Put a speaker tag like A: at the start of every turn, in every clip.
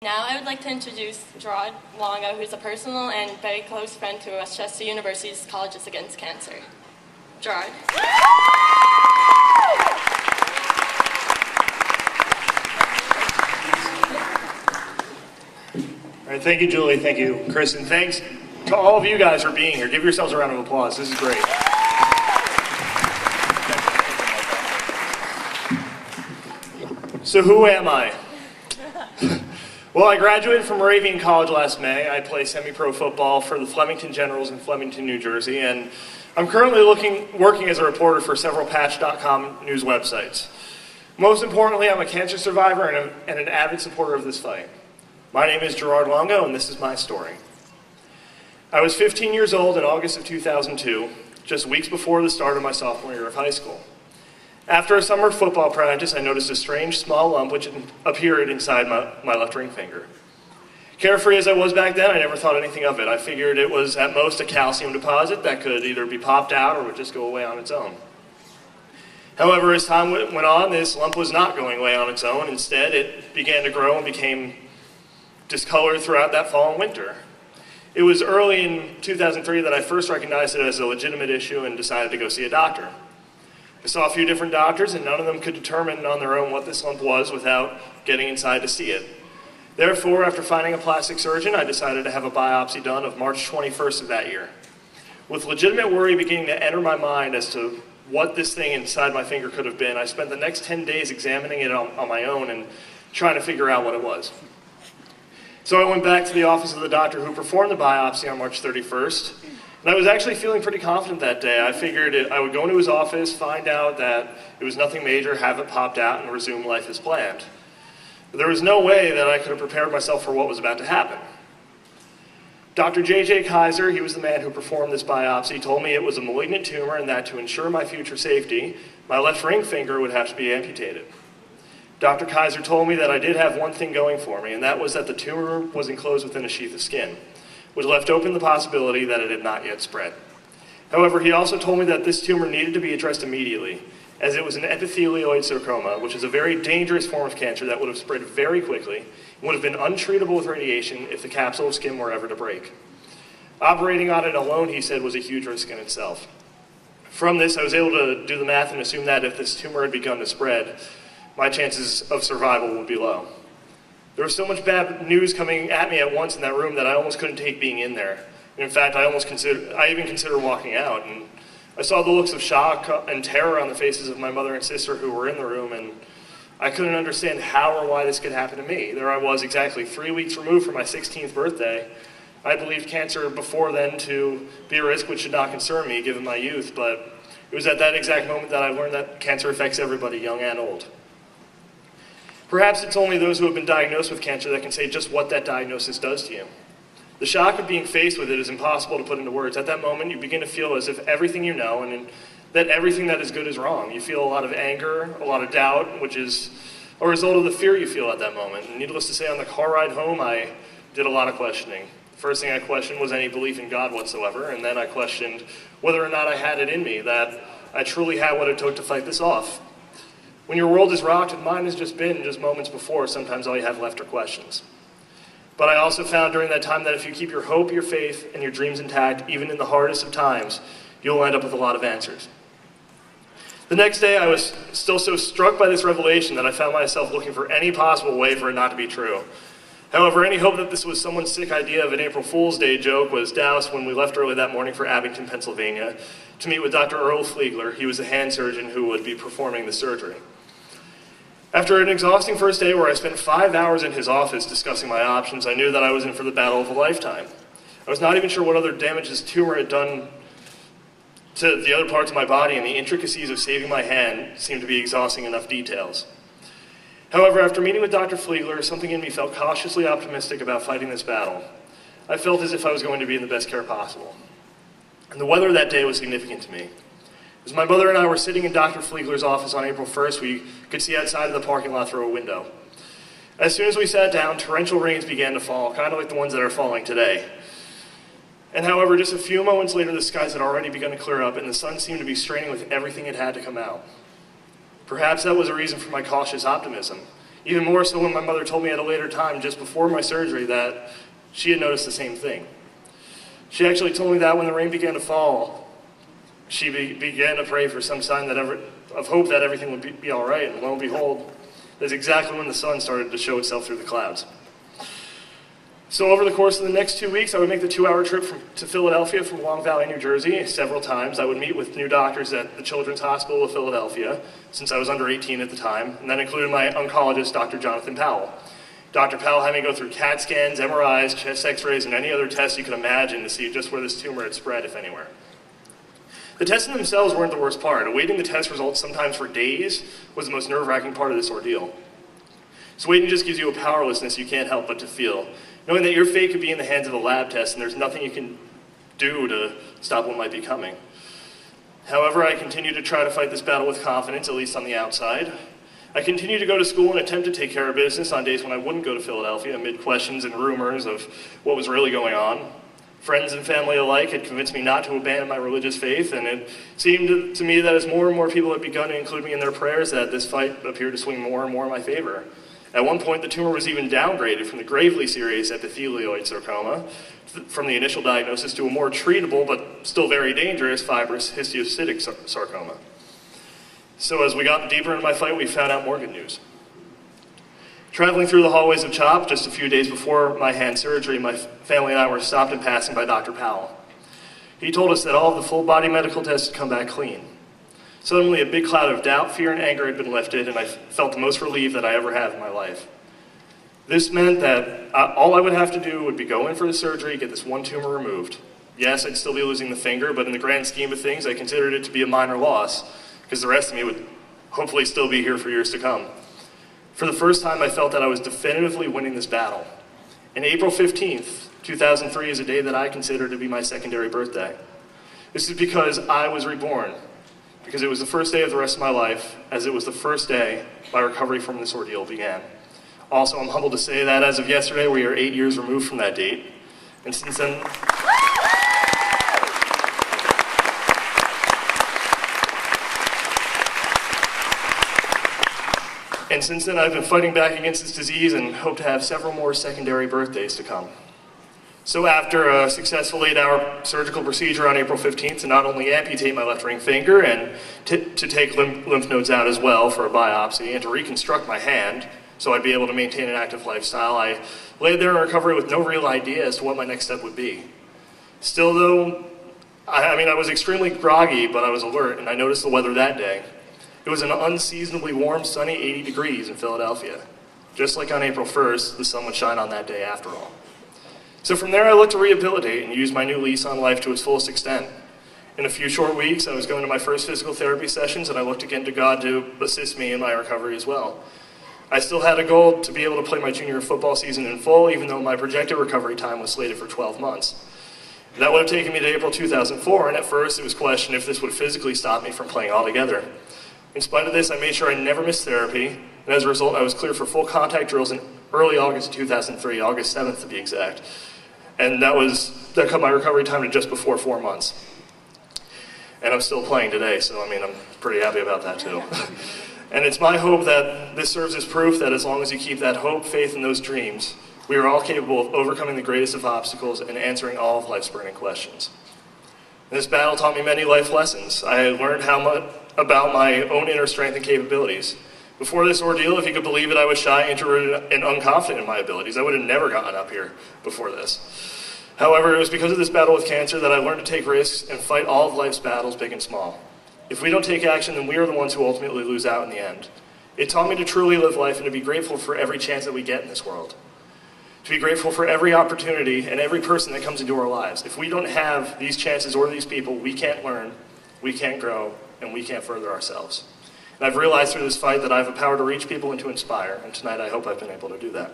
A: Now I would like to introduce Gerard Longo, who's a personal and very close friend to Westchester University's Colleges Against Cancer. Gerard.
B: All right, thank you, Julie. Thank you, Chris. And thanks to all of you guys for being here. Give yourselves a round of applause. This is great. So who am I? Well, I graduated from Moravian College last May. I play semi-pro football for the Flemington Generals in Flemington, New Jersey, and I'm currently working as a reporter for several Patch.com news websites. Most importantly, I'm a cancer survivor and an avid supporter of this fight. My name is Gerard Longo, and this is my story. I was 15 years old in August of 2002, just weeks before the start of my sophomore year of high school. After a summer football practice, I noticed a strange small lump which appeared inside my left ring finger. Carefree as I was back then, I never thought anything of it. I figured it was at most a calcium deposit that could either be popped out or would just go away on its own. However, as time went on, this lump was not going away on its own. Instead, it began to grow and became discolored throughout that fall and winter. It was early in 2003 that I first recognized it as a legitimate issue and decided to go see a doctor. I saw a few different doctors, and none of them could determine on their own what this lump was without getting inside to see it. Therefore, after finding a plastic surgeon, I decided to have a biopsy done of March 21st of that year. With legitimate worry beginning to enter my mind as to what this thing inside my finger could have been, I spent the next 10 days examining it on my own and trying to figure out what it was. So I went back to the office of the doctor who performed the biopsy on March 31st, and I was actually feeling pretty confident that day. I figured I would go into his office, find out that it was nothing major, have it popped out, and resume life as planned. But there was no way that I could have prepared myself for what was about to happen. Dr. J.J. Kaiser, he was the man who performed this biopsy, told me it was a malignant tumor and that to ensure my future safety, my left ring finger would have to be amputated. Dr. Kaiser told me that I did have one thing going for me, and that was that the tumor was enclosed within a sheath of skin, which left open the possibility that it had not yet spread. However, he also told me that this tumor needed to be addressed immediately, as it was an epithelioid sarcoma, which is a very dangerous form of cancer that would have spread very quickly and would have been untreatable with radiation if the capsule of skin were ever to break. Operating on it alone, he said, was a huge risk in itself. From this, I was able to do the math and assume that if this tumor had begun to spread, my chances of survival would be low. There was so much bad news coming at me at once in that room that I almost couldn't take being in there. In fact, I even considered walking out, and I saw the looks of shock and terror on the faces of my mother and sister who were in the room, and I couldn't understand how or why this could happen to me. There I was, exactly 3 weeks removed from my 16th birthday. I believed cancer before then to be a risk which should not concern me given my youth, but it was at that exact moment that I learned that cancer affects everybody, young and old. Perhaps it's only those who have been diagnosed with cancer that can say just what that diagnosis does to you. The shock of being faced with it is impossible to put into words. At that moment, you begin to feel as if everything you know and that everything that is good is wrong. You feel a lot of anger, a lot of doubt, which is a result of the fear you feel at that moment. And needless to say, on the car ride home, I did a lot of questioning. First thing I questioned was any belief in God whatsoever, and then I questioned whether or not I had it in me, that I truly had what it took to fight this off. When your world is rocked and mine has just been just moments before, sometimes all you have left are questions. But I also found during that time that if you keep your hope, your faith, and your dreams intact, even in the hardest of times, you'll end up with a lot of answers. The next day, I was still so struck by this revelation that I found myself looking for any possible way for it not to be true. However, any hope that this was someone's sick idea of an April Fool's Day joke was doused when we left early that morning for Abington, Pennsylvania, to meet with Dr. Earl Fliegler. He was the hand surgeon who would be performing the surgery. After an exhausting first day where I spent 5 hours in his office discussing my options, I knew that I was in for the battle of a lifetime. I was not even sure what other damage this tumor had done to the other parts of my body, and the intricacies of saving my hand seemed to be exhausting enough details. However, after meeting with Dr. Fliegler, something in me felt cautiously optimistic about fighting this battle. I felt as if I was going to be in the best care possible. And the weather that day was significant to me. As my mother and I were sitting in Dr. Fliegler's office on April 1st, we could see outside of the parking lot through a window. As soon as we sat down, torrential rains began to fall, kind of like the ones that are falling today. And however, just a few moments later, the skies had already begun to clear up, and the sun seemed to be straining with everything it had to come out. Perhaps that was a reason for my cautious optimism. Even more so when my mother told me at a later time, just before my surgery, that she had noticed the same thing. She actually told me that when the rain began to fall, she began to pray for some sign of hope that everything would be all right, and lo and behold, that's exactly when the sun started to show itself through the clouds. So over the course of the next 2 weeks, I would make the 2-hour trip to Philadelphia from Long Valley, New Jersey several times. I would meet with new doctors at the Children's Hospital of Philadelphia, since I was under 18 at the time, and that included my oncologist, Dr. Jonathan Powell. Dr. Powell had me go through CAT scans, MRIs, chest x-rays, and any other tests you could imagine to see just where this tumor had spread, if anywhere. The tests themselves weren't the worst part. Awaiting the test results, sometimes for days, was the most nerve-wracking part of this ordeal. So waiting just gives you a powerlessness you can't help but to feel, knowing that your fate could be in the hands of a lab test and there's nothing you can do to stop what might be coming. However, I continue to try to fight this battle with confidence, at least on the outside. I continue to go to school and attempt to take care of business on days when I wouldn't go to Philadelphia amid questions and rumors of what was really going on. Friends and family alike had convinced me not to abandon my religious faith, and it seemed to me that as more and more people had begun to include me in their prayers, that this fight appeared to swing more and more in my favor. At one point, the tumor was even downgraded from the gravely serious epithelioid sarcoma, from the initial diagnosis, to a more treatable but still very dangerous fibrous histiocytic sarcoma. So as we got deeper into my fight, we found out more good news. Traveling through the hallways of CHOP just a few days before my hand surgery, my family and I were stopped in passing by Dr. Powell. He told us that all of the full body medical tests had come back clean. Suddenly, a big cloud of doubt, fear, and anger had been lifted, and I felt the most relief that I ever have in my life. This meant that all I would have to do would be go in for the surgery, get this one tumor removed. Yes, I'd still be losing the finger, but in the grand scheme of things, I considered it to be a minor loss, because the rest of me would hopefully still be here for years to come. For the first time, I felt that I was definitively winning this battle. And April 15th, 2003 is a day that I consider to be my secondary birthday. This is because I was reborn, because it was the first day of the rest of my life, as it was the first day my recovery from this ordeal began. Also, I'm humbled to say that as of yesterday, we are 8 years removed from that date. And since then, I've been fighting back against this disease and hope to have several more secondary birthdays to come. So after a successful 8-hour surgical procedure on April 15th to not only amputate my left ring finger and to take lymph nodes out as well for a biopsy and to reconstruct my hand so I'd be able to maintain an active lifestyle, I laid there in recovery with no real idea as to what my next step would be. Still though, I was extremely groggy, but I was alert, and I noticed the weather that day. It was an unseasonably warm, sunny 80 degrees in Philadelphia. Just like on April 1st, the sun would shine on that day after all. So from there, I looked to rehabilitate and use my new lease on life to its fullest extent. In a few short weeks, I was going to my first physical therapy sessions, and I looked again to God to assist me in my recovery as well. I still had a goal to be able to play my junior football season in full, even though my projected recovery time was slated for 12 months. That would have taken me to April 2004, and at first it was questioned if this would physically stop me from playing altogether. In spite of this, I made sure I never missed therapy, and as a result, I was cleared for full contact drills in early August 2003, August 7th to be exact. And that cut my recovery time to just before 4 months. And I'm still playing today, so I'm pretty happy about that too. And it's my hope that this serves as proof that as long as you keep that hope, faith, and those dreams, we are all capable of overcoming the greatest of obstacles and answering all of life's burning questions. This battle taught me many life lessons. I learned how much about my own inner strength and capabilities. Before this ordeal, if you could believe it, I was shy, introverted, and unconfident in my abilities. I would have never gotten up here before this. However, it was because of this battle with cancer that I learned to take risks and fight all of life's battles, big and small. If we don't take action, then we are the ones who ultimately lose out in the end. It taught me to truly live life and to be grateful for every chance that we get in this world. To be grateful for every opportunity and every person that comes into our lives. If we don't have these chances or these people, we can't learn, we can't grow, and we can't further ourselves. And I've realized through this fight that I have a power to reach people and to inspire, and tonight I hope I've been able to do that.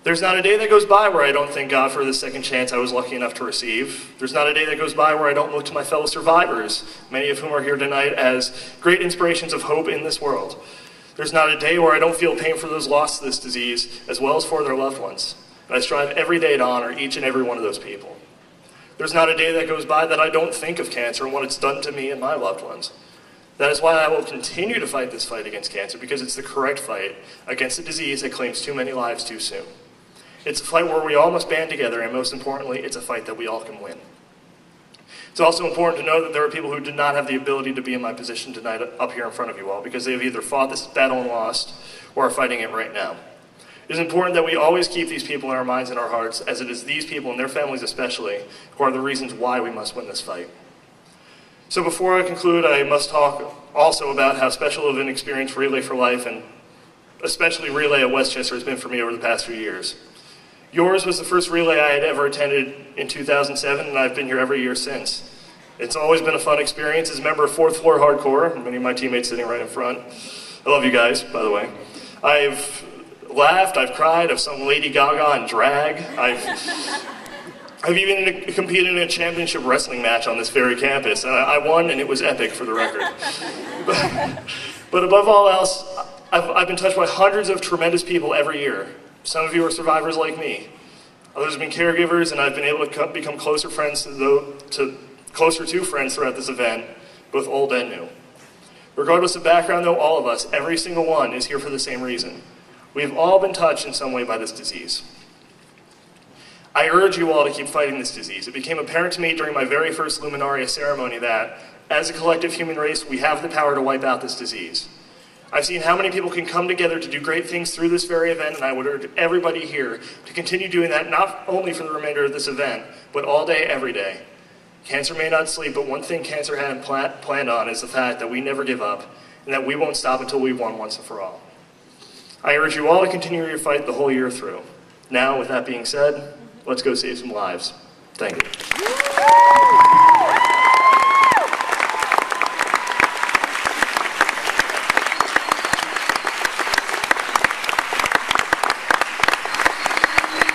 B: There's not a day that goes by where I don't thank God for the second chance I was lucky enough to receive. There's not a day that goes by where I don't look to my fellow survivors, many of whom are here tonight, as great inspirations of hope in this world. There's not a day where I don't feel pain for those lost to this disease, as well as for their loved ones. And I strive every day to honor each and every one of those people. There's not a day that goes by that I don't think of cancer and what it's done to me and my loved ones. That is why I will continue to fight this fight against cancer, because it's the correct fight against a disease that claims too many lives too soon. It's a fight where we all must band together, and most importantly, it's a fight that we all can win. It's also important to know that there are people who did not have the ability to be in my position tonight up here in front of you all, because they have either fought this battle and lost, or are fighting it right now. It is important that we always keep these people in our minds and our hearts, as it is these people, and their families especially, who are the reasons why we must win this fight. So before I conclude, I must talk also about how special of an experience Relay for Life, and especially Relay at Westchester, has been for me over the past few years. Yours was the first relay I had ever attended in 2007, and I've been here every year since. It's always been a fun experience. As a member of 4th Floor Hardcore, many of my teammates sitting right in front. I love you guys, by the way. I've laughed, I've cried, I've sung Lady Gaga in drag. I've even competed in a championship wrestling match on this very campus, and I won, and it was epic, for the record. But above all else, I've been touched by hundreds of tremendous people every year. Some of you are survivors like me. Others have been caregivers, and I've been able to become closer to friends throughout this event, both old and new. Regardless of background, though, all of us, every single one, is here for the same reason. We have all been touched in some way by this disease. I urge you all to keep fighting this disease. It became apparent to me during my very first Luminaria ceremony that, as a collective human race, we have the power to wipe out this disease. I've seen how many people can come together to do great things through this very event, and I would urge everybody here to continue doing that, not only for the remainder of this event, but all day, every day. Cancer may not sleep, but one thing cancer hadn't planned on is the fact that we never give up, and that we won't stop until we've won once and for all. I urge you all to continue your fight the whole year through. Now, with that being said, let's go save some lives. Thank you.